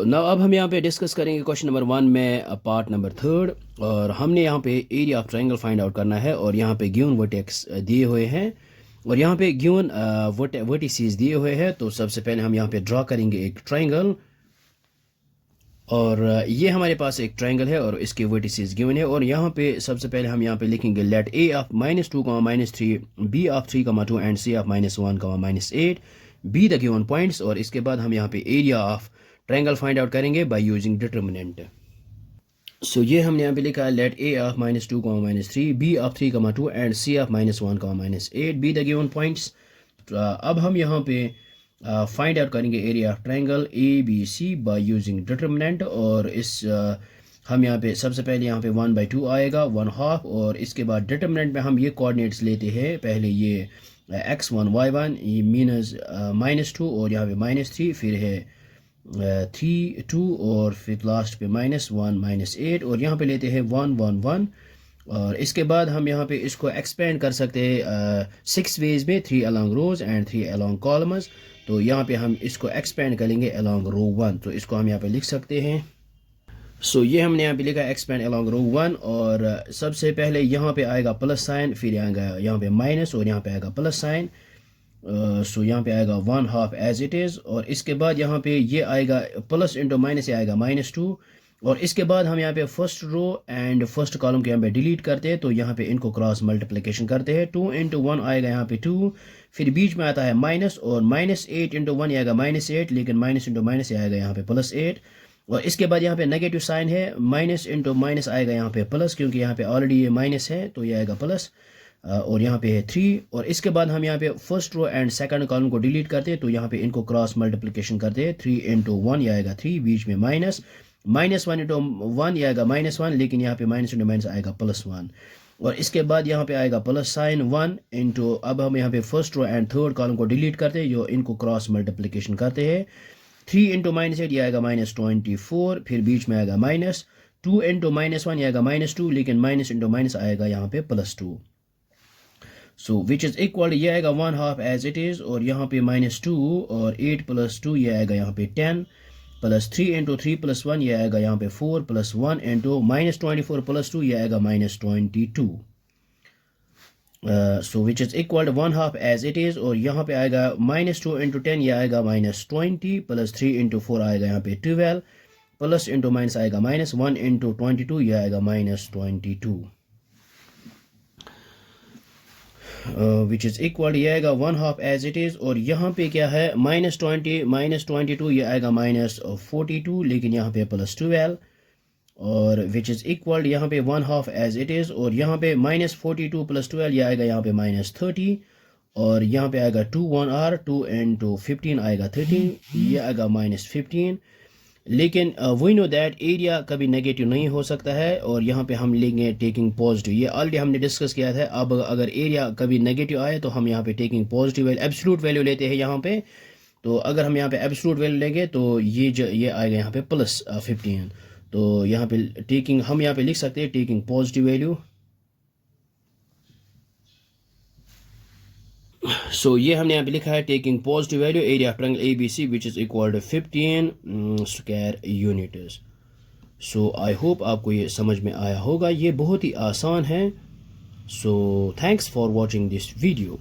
Now अब हम यहाँ पे डिस्कस करेंगे क्वेश्चन नंबर 1 में पार्ट नंबर 3 और हमने यहाँ पे area of triangle find out करना है और यहाँ पे गिवन वर्टेक्स दिए हुए हैं और यहाँ पे गिवन वर्टिसेस दिए हुए हैं। तो सबसे पहले हम यहाँ पे ड्रा करेंगे एक ट्रायंगल और ये हमारे पास एक ट्रायंगल है और इसके वर्टिसेस गिवन है और यहाँ पे सबसे पहले हम यहाँ पे लिखेंगे let A of -2, -3, B of 3, 2 and C of -1, -8 be the given points और इसके बाद हम यहाँ पे area of triangle find out करेंगे बाय यूजिंग डिटर्मिनेंट। सो ये हमने यहाँ पे लिखा है let A of -2, -3, B of 3, 2 and C of -1, -8 be the given points. अब हम यहाँ पे फाइंड आउट करेंगे area of triangle A B C by using determinant और इस हम यहाँ पे सबसे पहले यहाँ पे 1/2 आएगा 1/2 और इसके बाद डिटर्मिनेंट में हम ये कोऑर्डिनेट्स लेते हैं। पहले ये x1 y1 ये -2 और यहाँ पे -3 फिर है 3 2 और फिर लास्ट पे -1 -8 और यहाँ पे लेते हैं 1 1 1 और इसके बाद हम यहाँ पे इसको एक्सपेंड कर सकते हैं 6 वेज में 3 along rows and 3 along columns। तो यहाँ पे हम इसको एक्सपेंड करेंगे along row 1 तो इसको हम यहाँ पे लिख सकते हैं। सो ये हमने यहाँ पे लिखा एक्सपेंड along row 1 और सबसे पहले यहाँ पे आएगा प्लस साइन फिर आएगा यहाँ पे माइनस और यहाँ पे आएगा प्लस साइन। सो यहाँ पे आएगा 1/2 एज इट इज़ और इसके बाद यहाँ पे ये आएगा प्लस इंटू माइनस से आएगा -2 और इसके बाद हम यहाँ पे first row and first column के यहाँ पे डिलीट करते हैं तो यहाँ पे इनको क्रॉस मल्टीप्लिकेशन करते हैं 2 × 1 आएगा यहाँ पे 2 फिर बीच में आता है माइनस और -8 × 1 आएगा -8 लेकिन माइनस इंटू माइनस आएगा यहाँ पे +8 और इसके बाद यहाँ पे नेगेटिव साइन है माइनस इंटू माइनस आएगा यहाँ पे प्लस क्योंकि यहाँ पे ऑलरेडी ये माइनस है तो ये आएगा प्लस और यहाँ पे है 3 और इसके बाद हम यहाँ पे first row and second column को डिलीट करते हैं तो यहाँ पे इनको क्रॉस मल्टीप्लिकेशन करते हैं 3 × 1 ये आएगा 3 बीच में माइनस -1 × 1 ये आएगा -1 लेकिन यहाँ पे माइनस इंटू माइनस आएगा +1 और इसके बाद यहाँ पे आएगा प्लस साइन 1 इंटू अब हम यहाँ पे first row and third column को डिलीट करते हैं जो इनको क्रॉस मल्टीप्लिकेशन करते हैं 3 × -8 ये आएगा -24 फिर बीच में आएगा माइनस 2 × -1 ये आएगा -2 लेकिन माइनस इंटू माइनस आएगा यहाँ पे +2 सो विच इज़ इक्वल ये आएगा 1/2 एज इट इज़ और यहाँ पे -2 और 8 + 2 ये आएगा यहाँ पे 10 प्लस 3 × 3 + 1 ये आएगा यहाँ पे 4 + 1 इंटू -24 + 2 ये आएगा -22 so which is equal 1/2 as it is और यहाँ पे आएगा -2 × 10 ये आएगा -20 प्लस 3 × 4 आएगा यहाँ पे 12 प्लस इंटू माइनस आएगा -1 × 22 ये आएगा -22 विच इज़ इक्वल ये आएगा 1/2 एज इट इज़ और यहाँ पे क्या है -20 -22 ये आएगा -42 लेकिन यहाँ पे +12 और विच इज़ इक्वल यहाँ पे 1/2 एज इट इज़ और यहाँ पे -42 + 12 ये आएगा यहाँ पे -30 और यहाँ पे आएगा 2 1 r 2 × 15 आएगा 13 ये आएगा -15 लेकिन वी नो दैट एरिया कभी नेगेटिव नहीं हो सकता है और यहाँ पे हम लेंगे टेकिंग पॉजिटिव। ये ऑलरेडी हमने डिस्कस किया था। अब अगर एरिया कभी नेगेटिव आए तो हम यहाँ पे taking positive value absolute value लेते हैं यहाँ पे। तो अगर हम यहाँ पे एब्सोल्यूट वैल्यू लेंगे तो ये आएगा यहाँ पे +15 तो यहाँ पे टेकिंग हम यहाँ पे लिख सकते हैं टेकिंग पॉजिटिव वैल्यू। सो ये हमने यहाँ पे लिखा है taking positive value area of triangle ABC which is equal to 15 square units. So I hope आपको ये समझ में आया होगा। ये बहुत ही आसान है। So thanks for watching this video.